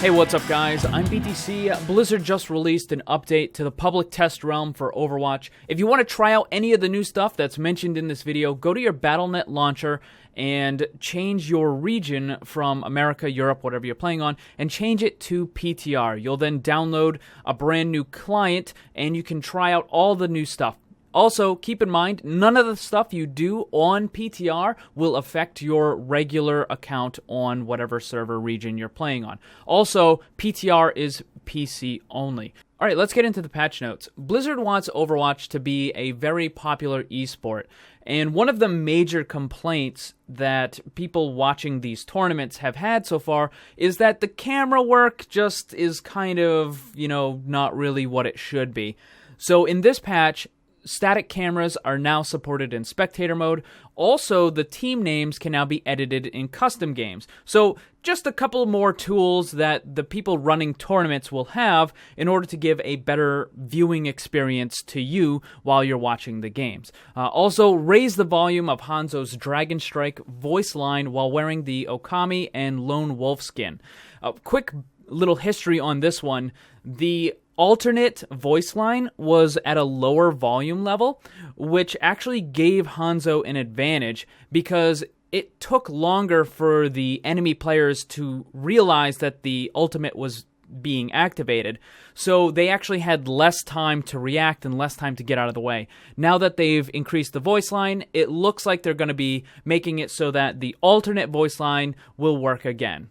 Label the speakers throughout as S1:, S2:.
S1: Hey, what's up guys? I'm BTC. Blizzard just released an update to the public test realm for Overwatch. If you want to try out any of the new stuff that's mentioned in this video, go to your Battle.net launcher and change your region from America, Europe, whatever you're playing on, and change it to PTR. You'll then download a brand new client and you can try out all the new stuff. Also, keep in mind, none of the stuff you do on PTR will affect your regular account on whatever server region you're playing on. Also, PTR is PC only. Alright, let's get into the patch notes. Blizzard wants Overwatch to be a very popular esport, and one of the major complaints that people watching these tournaments have had so far is that the camera work just is kind of, not really what it should be. So in this patch, static cameras are now supported in spectator mode. Also, the team names can now be edited in custom games. So, just a couple more tools that the people running tournaments will have in order to give a better viewing experience to you while you're watching the games. Also, raise the volume of Hanzo's Dragon Strike voice line while wearing the Okami and Lone Wolf skin. A quick little history on this one. The alternate voice line was at a lower volume level, which actually gave Hanzo an advantage because it took longer for the enemy players to realize that the ultimate was being activated. So they actually had less time to react and less time to get out of the way. Now that they've increased the voice line, it looks like they're going to be making it so that the alternate voice line will work again.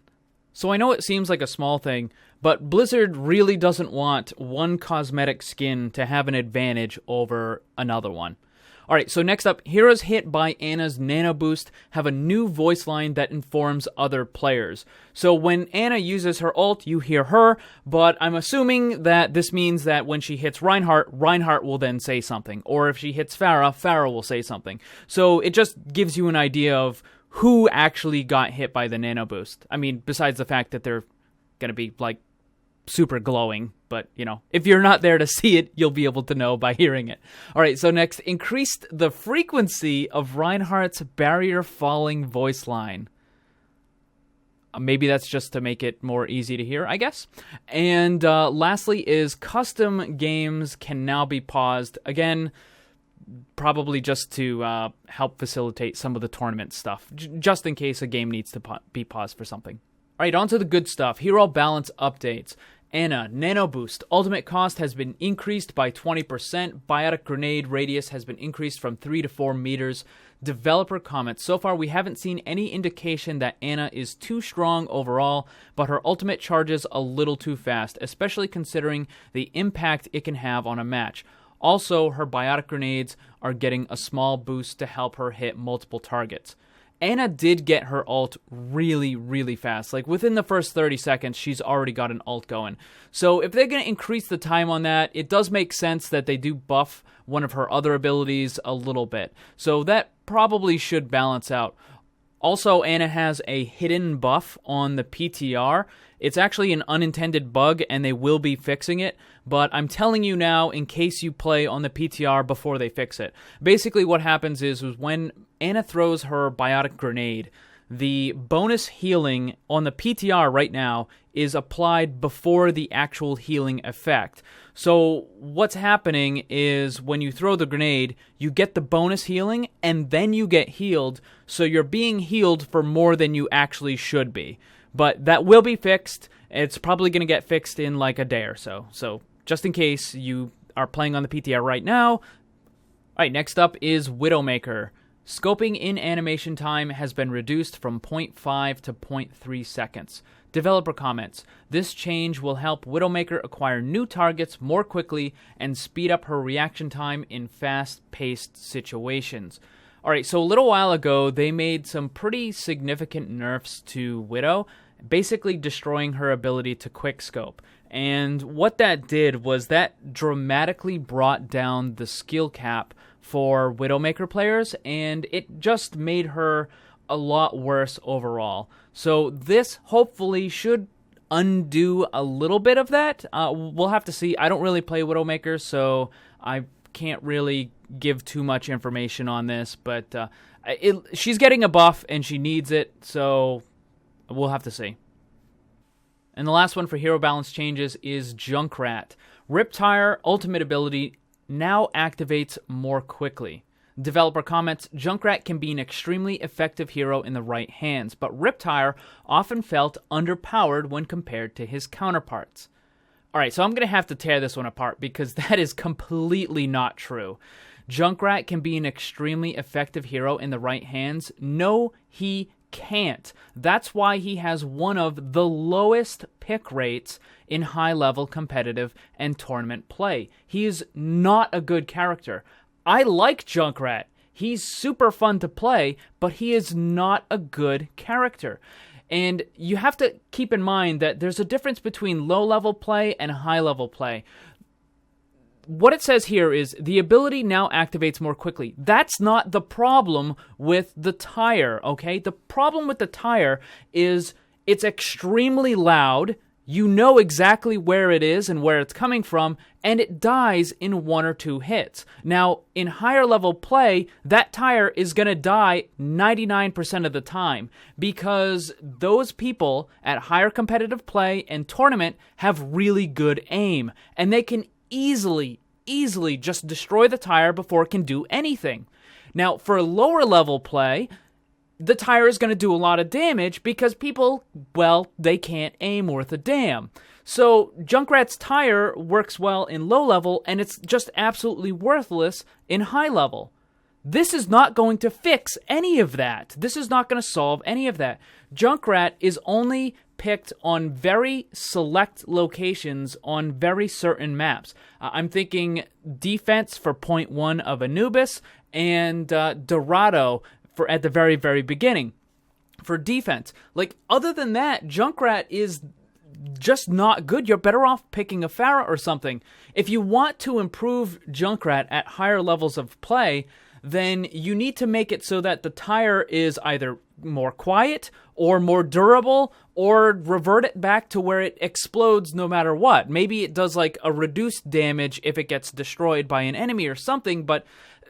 S1: So I know it seems like a small thing, but Blizzard really doesn't want one cosmetic skin to have an advantage over another one. Alright, so next up, heroes hit by Ana's Nano Boost have a new voice line that informs other players. So when Ana uses her ult, you hear her, but I'm assuming that this means that when she hits Reinhardt, Reinhardt will then say something. Or if she hits Pharah, Pharah will say something. So it just gives you an idea of who actually got hit by the Nano Boost. I mean, besides the fact that they're going to be, super glowing. But, if you're not there to see it, you'll be able to know by hearing it. Alright, so next, increased the frequency of Reinhardt's barrier falling voice line. Maybe that's just to make it more easy to hear, I guess. And lastly is custom games can now be paused. Again, probably just to help facilitate some of the tournament stuff, just in case a game needs to be paused for something. Alright, on to the good stuff. Hero balance updates. Ana, Nano Boost. Ultimate cost has been increased by 20%. Biotic Grenade radius has been increased from 3 to 4 meters. Developer comments. So far, we haven't seen any indication that Ana is too strong overall, but her ultimate charges a little too fast, especially considering the impact it can have on a match. Also, her Biotic Grenades are getting a small boost to help her hit multiple targets. Ana did get her ult really, really fast. Within the first 30 seconds, she's already got an ult going. So if they're going to increase the time on that, it does make sense that they do buff one of her other abilities a little bit. So that probably should balance out. Also, Ana has a hidden buff on the PTR. It's actually an unintended bug, and they will be fixing it, but I'm telling you now in case you play on the PTR before they fix it. Basically, what happens is when Ana throws her Biotic Grenade, the bonus healing on the PTR right now is applied before the actual healing effect. So what's happening is when you throw the grenade, you get the bonus healing, and then you get healed, so you're being healed for more than you actually should be. But that will be fixed. It's probably going to get fixed in a day or so. So just in case you are playing on the PTR right now. All right, next up is Widowmaker. Scoping in animation time has been reduced from 0.5 to 0.3 seconds. Developer comments. This change will help Widowmaker acquire new targets more quickly and speed up her reaction time in fast-paced situations. Alright, so a little while ago, they made some pretty significant nerfs to Widow, basically destroying her ability to quickscope. And what that did was that dramatically brought down the skill cap for Widowmaker players, and it just made her a lot worse overall. So this hopefully should undo a little bit of that. We'll have to see. I don't really play Widowmaker, so I can't really give too much information on this, but she's getting a buff and she needs it, so we'll have to see. And the last one for hero balance changes is Junkrat. Riptire ultimate ability now activates more quickly. Developer comments, Junkrat can be an extremely effective hero in the right hands, but Riptire often felt underpowered when compared to his counterparts. Alright, so I'm going to have to tear this one apart because that is completely not true. Junkrat can be an extremely effective hero in the right hands. No, he can't. That's why he has one of the lowest pick rates in high-level competitive and tournament play. He is not a good character. I like Junkrat. He's super fun to play, but he is not a good character. And you have to keep in mind that there's a difference between low-level play and high-level play. What it says here is the ability now activates more quickly. That's not the problem with the tire, okay? The problem with the tire is it's extremely loud. You know exactly where it is and where it's coming from, and it dies in 1 or 2 hits. Now, in higher level play, that tire is going to die 99% of the time because those people at higher competitive play and tournament have really good aim, and they can easily just destroy the tire before it can do anything. Now, for lower level play, the tire is going to do a lot of damage because people, well, they can't aim worth a damn. So Junkrat's tire works well in low level, and it's just absolutely worthless in high level. This is not going to fix any of that. This is not going to solve any of that. Junkrat is only picked on very select locations on very certain maps. I'm thinking defense for point 1 of Anubis and Dorado for at the very, very beginning for defense. Like, other than that, Junkrat is just not good. You're better off picking a Pharah or something. If you want to improve Junkrat at higher levels of play, then you need to make it so that the tire is either more quiet or more durable, or revert it back to where it explodes no matter what. Maybe it does like a reduced damage if it gets destroyed by an enemy or something, but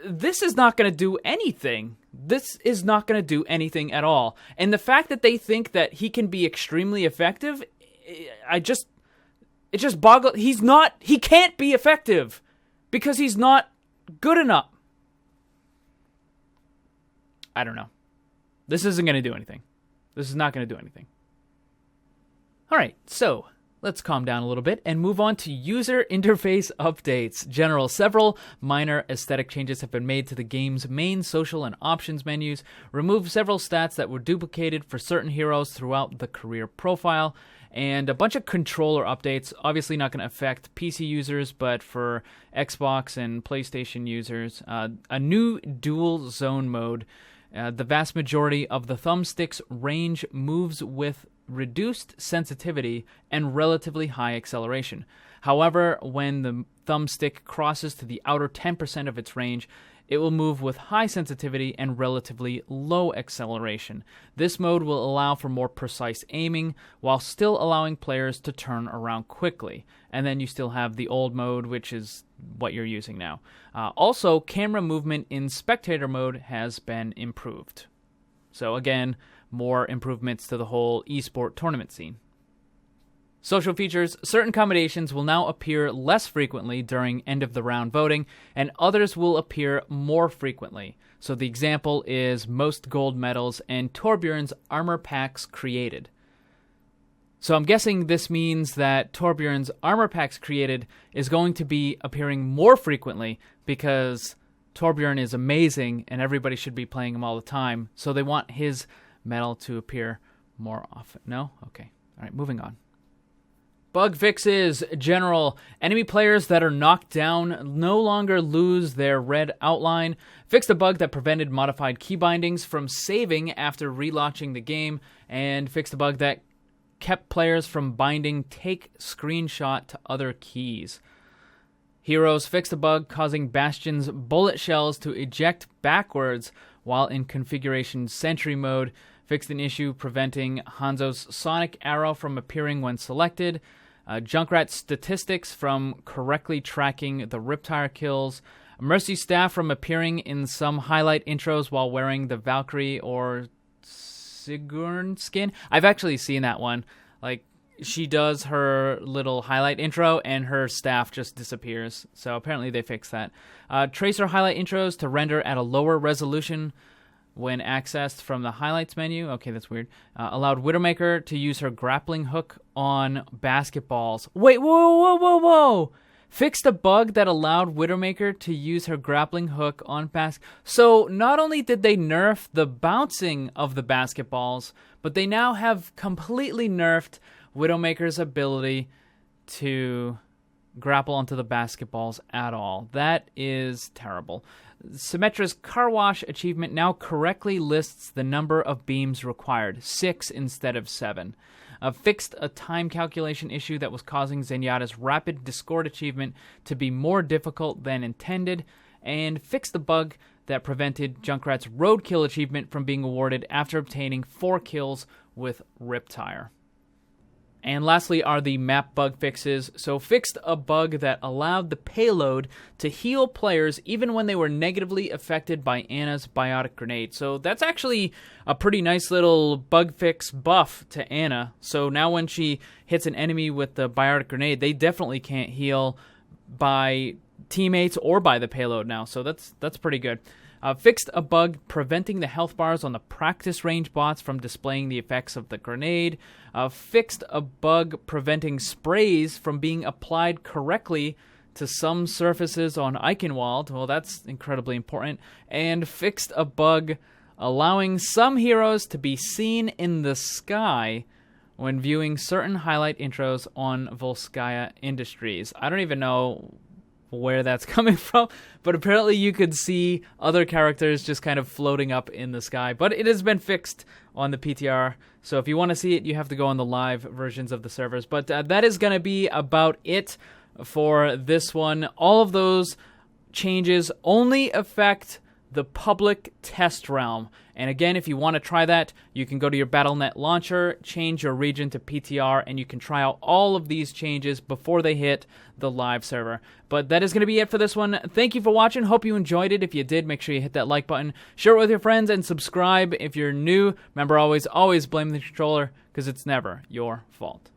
S1: this is not going to do anything. This is not going to do anything at all. And the fact that they think that he can be extremely effective, it just boggles. He can't be effective because he's not good enough. I don't know. This isn't going to do anything. This is not going to do anything. All right, so let's calm down a little bit and move on to user interface updates. Several minor aesthetic changes have been made to the game's main social and options menus. Remove several stats that were duplicated for certain heroes throughout the career profile. And a bunch of controller updates, obviously not going to affect PC users, but for Xbox and PlayStation users. A new dual zone mode. The vast majority of the thumbstick's range moves with reduced sensitivity and relatively high acceleration. However, when the thumbstick crosses to the outer 10% of its range, it will move with high sensitivity and relatively low acceleration. This mode will allow for more precise aiming while still allowing players to turn around quickly. And then you still have the old mode, which is what you're using now. Also, camera movement in spectator mode has been improved. So again, more improvements to the whole esport tournament scene. Social features. Certain combinations will now appear less frequently during end-of-the-round voting, and others will appear more frequently. So the example is most gold medals and Torbjorn's armor packs created. So I'm guessing this means that Torbjorn's armor packs created is going to be appearing more frequently because Torbjorn is amazing and everybody should be playing him all the time. So they want his medal to appear more often. No? Okay. All right, moving on. Bug fixes. General. Enemy players that are knocked down no longer lose their red outline. Fixed a bug that prevented modified key bindings from saving after relaunching the game. And fixed a bug that kept players from binding take screenshot to other keys. Heroes fixed a bug causing Bastion's bullet shells to eject backwards while in configuration sentry mode. Fixed an issue preventing Hanzo's sonic arrow from appearing when selected. Junkrat statistics from correctly tracking the Riptire kills. Mercy staff from appearing in some highlight intros while wearing the Valkyrie or Sigrun skin. I've actually seen that one. Like, she does her little highlight intro and her staff just disappears. So apparently they fixed that. Tracer highlight intros to render at a lower resolution when accessed from the highlights menu. Okay, that's weird. Allowed Widowmaker to use her grappling hook on basketballs. Wait, whoa. Fixed a bug that allowed Widowmaker to use her grappling hook on So not only did they nerf the bouncing of the basketballs, but they now have completely nerfed Widowmaker's ability to grapple onto the basketballs at all. That is terrible. Symmetra's Car Wash achievement now correctly lists the number of beams required, 6 instead of 7. Fixed a time calculation issue that was causing Zenyatta's Rapid Discord achievement to be more difficult than intended, and fixed the bug that prevented Junkrat's Roadkill achievement from being awarded after obtaining 4 kills with Riptire. And lastly are the map bug fixes. So fixed a bug that allowed the payload to heal players even when they were negatively affected by Ana's biotic grenade. So that's actually a pretty nice little bug fix buff to Ana. So now when she hits an enemy with the biotic grenade, they definitely can't heal by teammates or by the payload now. So that's pretty good. Fixed a bug preventing the health bars on the practice range bots from displaying the effects of the grenade. Fixed a bug preventing sprays from being applied correctly to some surfaces on Eichenwald. Well, that's incredibly important. And fixed a bug allowing some heroes to be seen in the sky when viewing certain highlight intros on Volskaya Industries. I don't even know where that's coming from, but apparently you could see other characters just kind of floating up in the sky. But it has been fixed on the PTR, so if you want to see it, you have to go on the live versions of the servers. But that is going to be about it for this one. All of those changes only affect the public test realm. And again, if you want to try that, you can go to your Battle.net launcher, change your region to PTR, and you can try out all of these changes before they hit the live server. But that is going to be it for this one. Thank you for watching. Hope you enjoyed it. If you did, make sure you hit that like button, share it with your friends, and subscribe if you're new. Remember, always blame the controller, because it's never your fault.